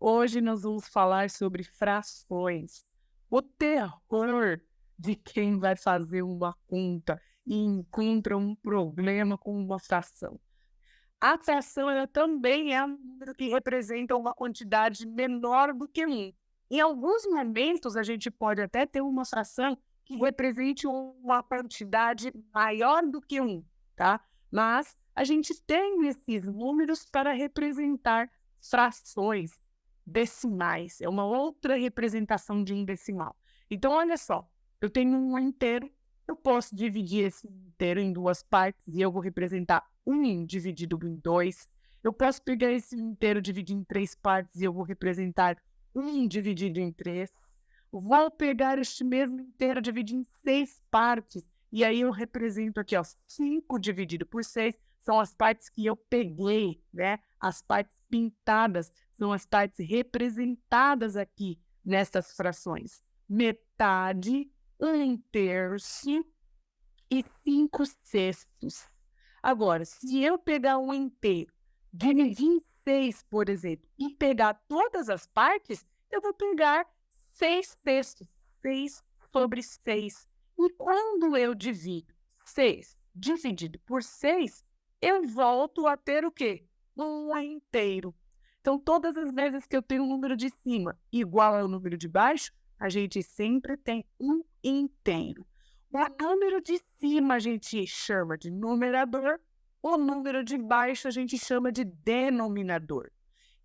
Hoje nós vamos falar sobre frações. O terror de quem vai fazer uma conta e encontra um problema com uma fração. A fração ela também é um número que representa uma quantidade menor do que um. Em alguns momentos, a gente pode até ter uma fração que represente uma quantidade maior do que um, tá? Mas a gente tem esses números para representar frações decimais. É uma outra representação de um decimal. Então, olha só, eu tenho um inteiro, eu posso dividir esse inteiro em duas partes e eu vou representar 1 dividido em 2. Eu posso pegar esse inteiro, dividir em 3 partes e eu vou representar 1 dividido em 3. Vou pegar este mesmo inteiro, dividir em 6 partes e aí eu represento aqui, ó, 5 dividido por 6 são as partes que eu peguei, né? As partes pintadas são as partes representadas aqui nestas frações. Metade, 1/3 e 5/6. Agora, se eu pegar um inteiro, dividir em 6, por exemplo, e pegar todas as partes, eu vou pegar 6/6, 6/6. E quando eu divido 6 dividido por 6, eu volto a ter o quê? Um inteiro. Então, todas as vezes que eu tenho um número de cima igual ao número de baixo, a gente sempre tem um inteiro. O número de cima a gente chama de numerador, o número de baixo a gente chama de denominador.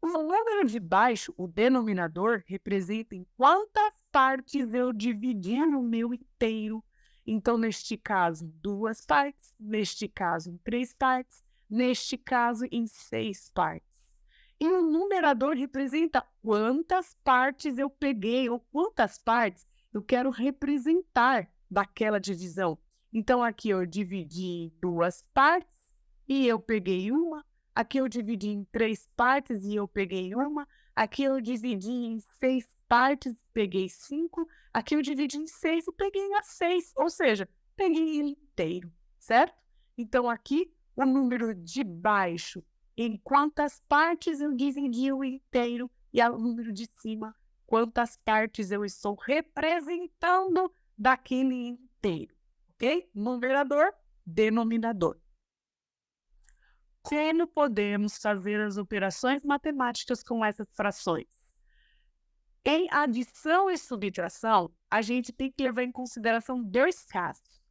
O número de baixo, o denominador, representa em quantas partes eu dividi no meu inteiro. Então, neste caso, 2 partes, neste caso, em 3 partes, neste caso, em 6 partes. E o numerador representa quantas partes eu peguei ou quantas partes eu quero representar daquela divisão. Então, aqui eu dividi em 2 partes e eu peguei uma. Aqui eu dividi em 3 partes e eu peguei uma. Aqui eu dividi em 6 partes e peguei 5. Aqui eu dividi em 6 e peguei as 6. Ou seja, peguei ele inteiro, certo? Então, aqui o número de baixo, em quantas partes eu dividi o inteiro, e o número de cima, quantas partes eu estou representando daquele inteiro, ok? Numerador, denominador. Como podemos fazer as operações matemáticas com essas frações? Em adição e subtração, a gente tem que levar em consideração 2 casos.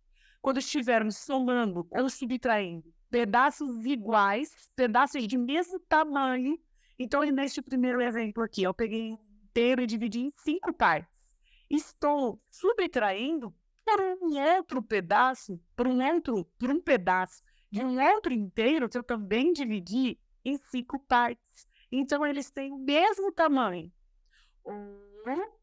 Quando estivermos somando ou subtraindo pedaços iguais, pedaços de mesmo tamanho, então neste primeiro exemplo aqui, eu peguei um inteiro e dividi em 5 partes. Estou subtraindo por um outro pedaço, por um pedaço de um outro inteiro que eu também dividi em 5 partes. Então, eles têm o mesmo tamanho.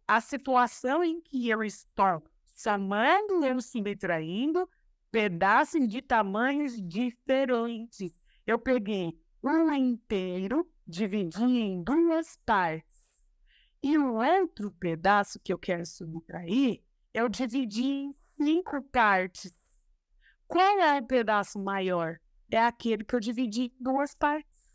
A situação em que eu estou somando ou subtraindo pedaços de tamanhos diferentes. Eu peguei um inteiro, dividi em 2 partes. E o outro pedaço que eu quero subtrair, eu dividi em 5 partes. Qual é o pedaço maior? É aquele que eu dividi em 2 partes.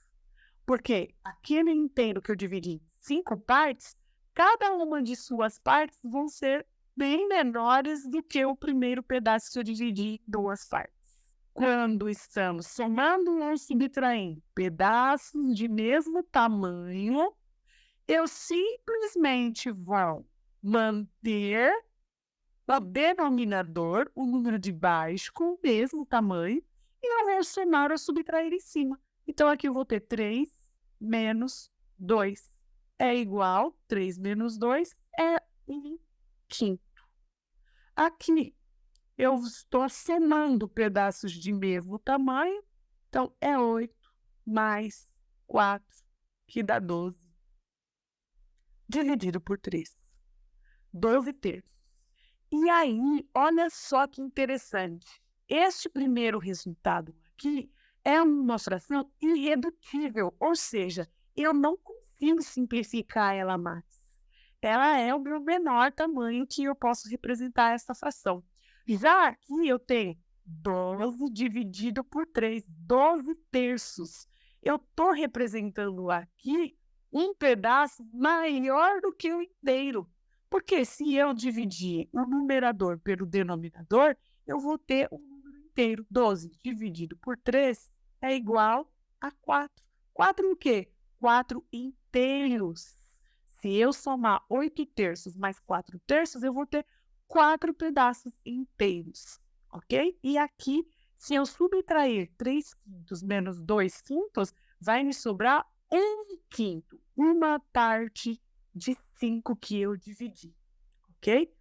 Porque aquele inteiro que eu dividi em 5 partes, cada uma de suas partes vão ser bem menores do que o primeiro pedaço que eu dividi em 2 partes. Quando estamos somando ou subtraindo pedaços de mesmo tamanho, eu simplesmente vou manter o denominador, o número de baixo, com o mesmo tamanho, e eu vou somar ou subtrair em cima. Então, aqui eu vou ter 3 menos 2 é igual, 3 menos 2 é 1/5. Aqui, eu estou somando pedaços de mesmo tamanho, então é 8 mais 4, que dá 12, dividido por 3. 12/3. E aí, olha só que interessante. Este primeiro resultado aqui é uma fração irredutível, ou seja, eu não consigo simplificar ela mais. Ela é o meu menor tamanho que eu posso representar essa fração. Já aqui eu tenho 12 dividido por 3, 12/3. Eu estou representando aqui um pedaço maior do que o inteiro. Porque se eu dividir o numerador pelo denominador, eu vou ter um número inteiro. 12 dividido por 3 é igual a 4. 4 o quê? 4 inteiros. Se eu somar 8 terços mais 4 terços, eu vou ter 4 pedaços inteiros, ok? E aqui, se eu subtrair 3 quintos menos 2 quintos, vai me sobrar 1 quinto, uma parte de 5 que eu dividi, ok?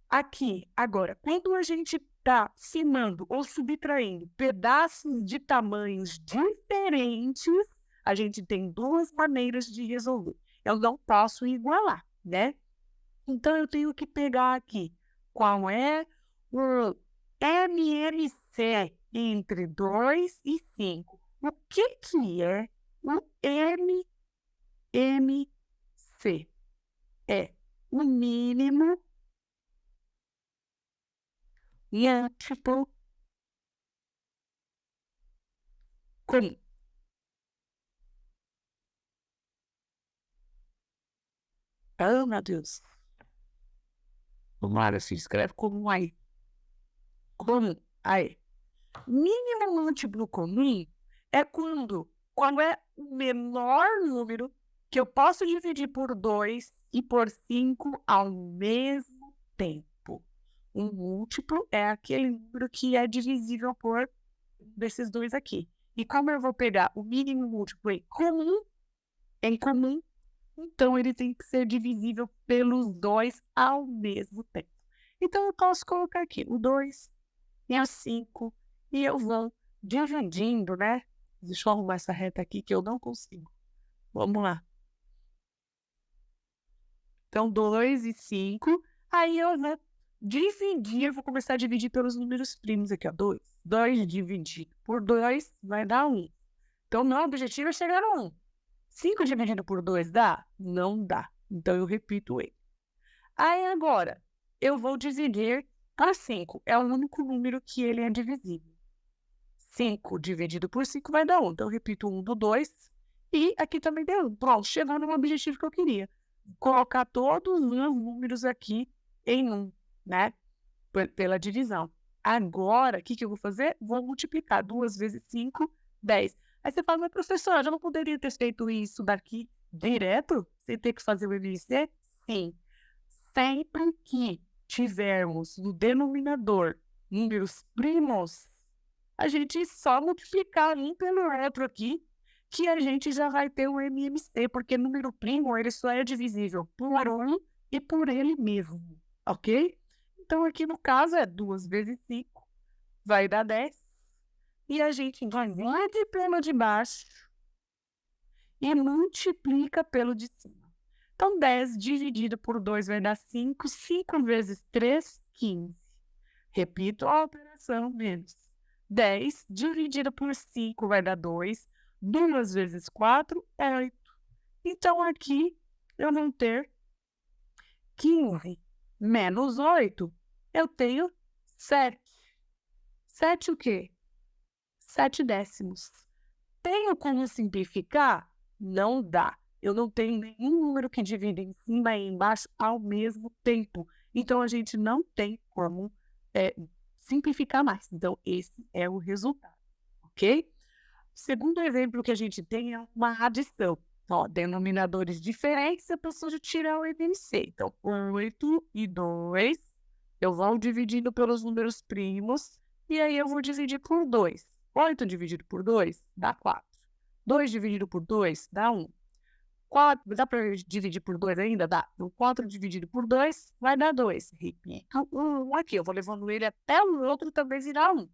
Aqui, agora, quando a gente está somando ou subtraindo pedaços de tamanhos diferentes, a gente tem duas maneiras de resolver. Eu não posso igualar, né? Então, eu tenho que pegar aqui qual é o MMC entre 2 e 5. O que é o MMC? É o mínimo múltiplo comum. Oh, meu Deus. Tomara, se escreve comum aí. Comum. Aí. Mínimo múltiplo comum é qual é o menor número que eu posso dividir por 2 e por 5 ao mesmo tempo. Um múltiplo é aquele número que é divisível por desses dois aqui. E como eu vou pegar o mínimo múltiplo em comum, então ele tem que ser divisível pelos dois ao mesmo tempo. Então eu posso colocar aqui o 2 e o 5 e eu vou dividindo, né? Deixa eu arrumar essa reta aqui que eu não consigo. Vamos lá. Então, 2 e 5. Aí eu vou dividir, eu vou começar a dividir pelos números primos aqui, ó. 2. 2 dividido por 2 vai dar 1. Então, meu objetivo é chegar a 1. 5 dividido por 2 dá? Não dá. Então, eu repito ele. Aí, agora, eu vou dividir para 5. É o único número que ele é divisível. 5 dividido por 5 vai dar 1. Então, eu repito 1 do 2. E aqui também deu 1. Pronto, chegando no objetivo que eu queria. Colocar todos os números aqui em 1, né? Pela divisão. Agora, o que eu vou fazer? Vou multiplicar 2 vezes 5, 10. Aí você fala, mas professor, eu não poderia ter feito isso daqui direto, sem ter que fazer o MMC? Sim. Sempre que tivermos no denominador números primos, a gente só multiplicar um pelo outro aqui, que a gente já vai ter o MMC, porque número primo ele só é divisível por 1 e por ele mesmo, ok? Então, aqui no caso é 2 vezes 5, vai dar 10. E a gente divide pelo de baixo e multiplica pelo de cima. Então, 10 dividido por 2 vai dar 5. 5 vezes 3, 15. Repito a operação menos. 10 dividido por 5 vai dar 2. 2 vezes 4 é 8. Então, aqui eu vou ter 15 menos 8. Eu tenho 7. 7 o quê? 7 décimos. Tenho como simplificar? Não dá. Eu não tenho nenhum número que divida em cima e embaixo ao mesmo tempo. Então, a gente não tem como simplificar mais. Então, esse é o resultado, ok? O segundo exemplo que a gente tem é uma adição. Ó, denominadores diferentes, eu preciso tirar o MMC. Então, 8 e 2, eu vou dividindo pelos números primos, e aí eu vou dividir por 2. 8 dividido por 2 dá 4. 2 dividido por 2 dá 1. 4, dá para dividir por 2 ainda? Dá. Então, 4 dividido por 2 vai dar 2. Repito 1 aqui, eu vou levando ele até o outro também virar 1.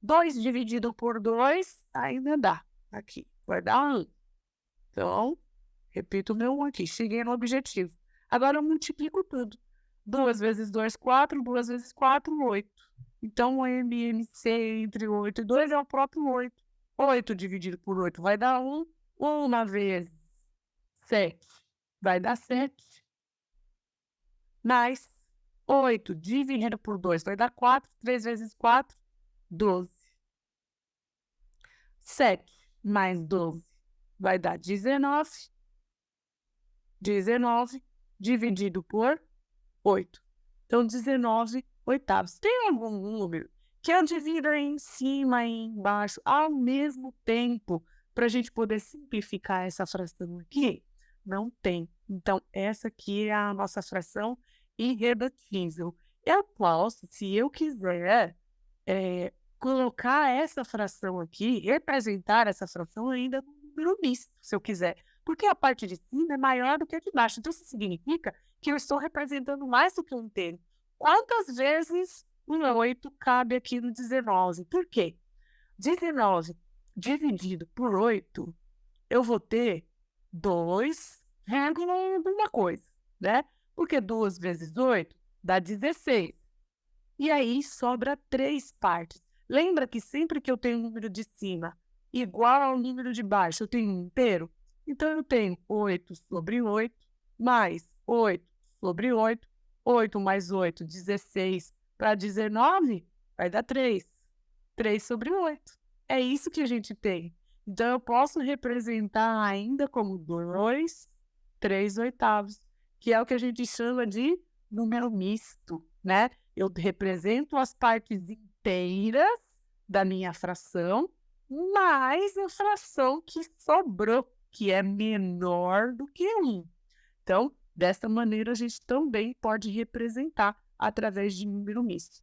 2 dividido por 2 ainda dá. Aqui, vai dar 1. Então, repito o meu 1 aqui. Cheguei no objetivo. Agora eu multiplico tudo. 2 vezes 2, 4. 2 vezes 4, 8. Então, o MMC entre 8 e 2 é o próprio 8. 8 dividido por 8 vai dar 1. 1 vezes 7 vai dar 7. Mais 8 dividido por 2 vai dar 4. 3 vezes 4, 12. 7 mais 12 vai dar 19. 19 dividido por 8. Então, 19 oitavos. Tem algum número que eu divido em cima e embaixo ao mesmo tempo para a gente poder simplificar essa fração aqui? Não tem. Então, essa aqui é a nossa fração irredutível. Eu posso, se eu quiser, colocar essa fração aqui, representar essa fração ainda no número misto, se eu quiser. Porque a parte de cima é maior do que a de baixo. Então, isso significa que eu estou representando mais do que um inteiro. Quantas vezes um 8 cabe aqui no 19? Por quê? 19 dividido por 8, eu vou ter 2 alguma coisa, né? Porque 2 vezes 8 dá 16. E aí sobra 3 partes. Lembra que sempre que eu tenho um número de cima igual ao número de baixo, eu tenho um inteiro? Então, eu tenho 8 sobre 8, mais 8 sobre 8, 8 mais 8, 16 para 19, vai dar 3. 3 sobre 8. É isso que a gente tem. Então, eu posso representar ainda como 2, 3 oitavos, que é o que a gente chama de número misto, né? Eu represento as partes inteiras da minha fração, mais a fração que sobrou, que é menor do que 1. Então, desta maneira, a gente também pode representar através de número misto.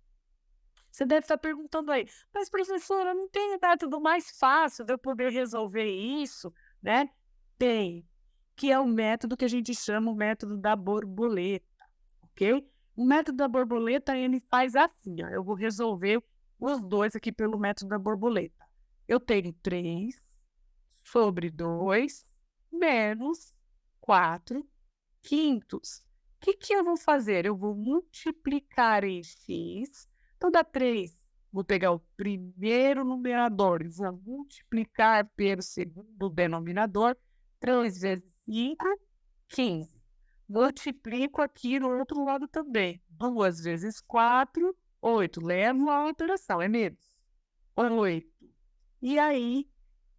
Você deve estar perguntando aí, mas professora, não tem método mais fácil de eu poder resolver isso, né? Tem, que é o método que a gente chama o método da borboleta, ok? O método da borboleta, ele faz assim, ó, eu vou resolver os dois aqui pelo método da borboleta. Eu tenho 3 sobre 2 menos 4 quintos. O que eu vou fazer? Eu vou multiplicar em x. Então, dá 3. Vou pegar o primeiro numerador e vou multiplicar pelo segundo denominador. 3 vezes 5, 15. Multiplico aqui no outro lado também. 2 vezes 4, 8. Levo a alteração, é menos. 8. E aí,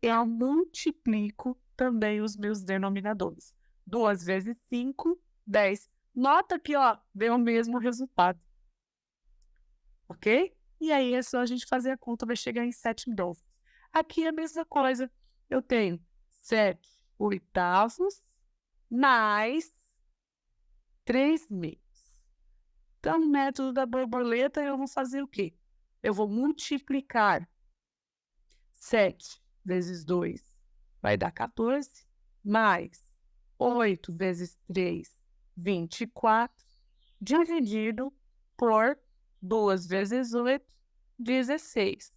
eu multiplico também os meus denominadores. 2 vezes 5, 10. Nota que, ó, deu o mesmo resultado. Ok? E aí é só a gente fazer a conta, vai chegar em 7 décimos. Aqui é a mesma coisa. Eu tenho 7 oitavos mais 3 meios. Então, no método da borboleta, eu vou fazer o quê? Eu vou multiplicar 7 vezes 2 vai dar 14, mais 8 vezes 3, 24, dividido por 2 vezes 8, 16.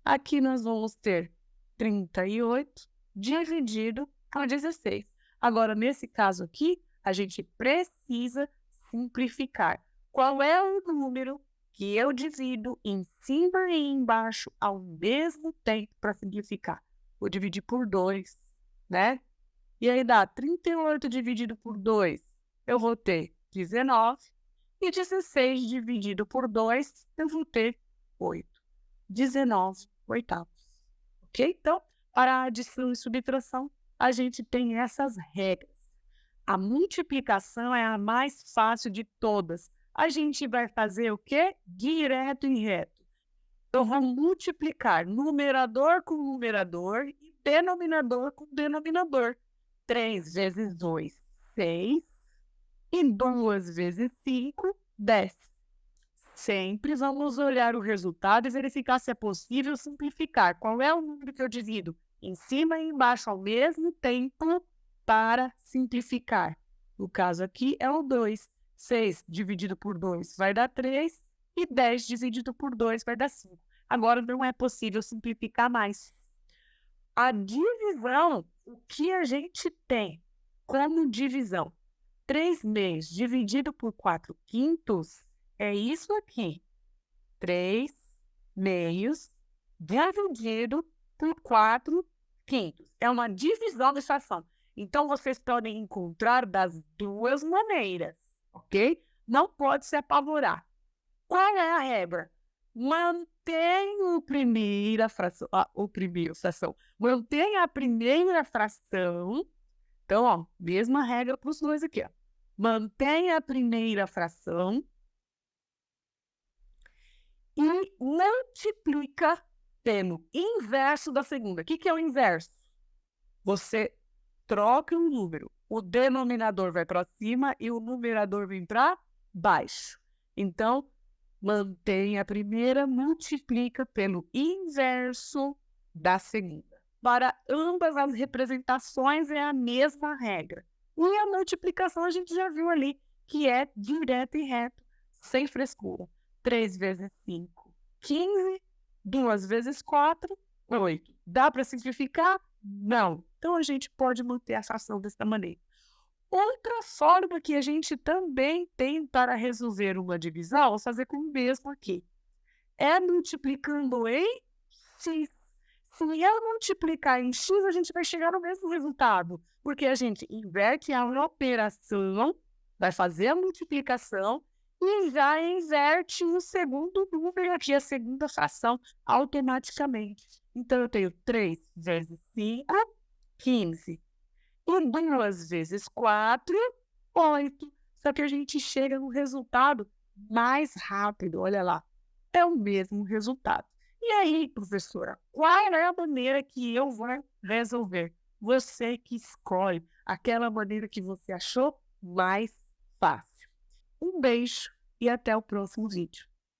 Aqui nós vamos ter 38 dividido por 16. Agora, nesse caso aqui, a gente precisa simplificar. Qual é o número que eu divido em cima e embaixo ao mesmo tempo para simplificar? Vou dividir por 2, né? E aí dá 38 dividido por 2, eu vou ter 19. E 16 dividido por 2, eu vou ter 8. 19 oitavos. Ok? Então, para a adição e subtração, a gente tem essas regras. A multiplicação é a mais fácil de todas. A gente vai fazer o quê? Direto e reto. Eu vou multiplicar numerador com numerador e denominador com denominador. 3 vezes 2, 6. E 2 vezes 5, 10. Sempre vamos olhar o resultado e verificar se é possível simplificar. Qual é o número que eu divido em cima e embaixo ao mesmo tempo para simplificar? No caso aqui é o 2. 6 dividido por 2 vai dar 3 e 10 dividido por 2 vai dar 5. Agora não é possível simplificar mais. A divisão, o que a gente tem como divisão? 3 meios dividido por 4 quintos é isso aqui. 3 meios dividido por 4 quintos. É uma divisão de fração. Então, vocês podem encontrar das duas maneiras, ok? Não pode se apavorar. Qual é a regra? Mantenha a primeira fração. Mantenha a primeira fração Então, ó, mesma regra para os dois aqui, ó. Mantenha a primeira fração e multiplica pelo inverso da segunda. O que é o inverso? Você troca um número, o denominador vai para cima e o numerador vem para baixo. Então, mantenha a primeira, multiplica pelo inverso da segunda. Para ambas as representações é a mesma regra. E a multiplicação a gente já viu ali, que é direto e reto, sem frescura. 3 vezes 5, 15. 2 vezes 4, 8. Dá para simplificar? Não. Então, a gente pode manter a fração dessa maneira. Outra forma que a gente também tem para resolver uma divisão, vamos fazer com o mesmo aqui, é multiplicando em x. Se eu multiplicar em x, a gente vai chegar no mesmo resultado, porque a gente inverte a operação, vai fazer a multiplicação e já inverte o segundo número aqui, a segunda fração, automaticamente. Então, eu tenho 3 vezes 5, 15. E 2 vezes 4, 8. Só que a gente chega no resultado mais rápido, olha lá. É o mesmo resultado. E aí, professora, qual é a maneira que eu vou resolver? Você que escolhe aquela maneira que você achou mais fácil. Um beijo e até o próximo vídeo.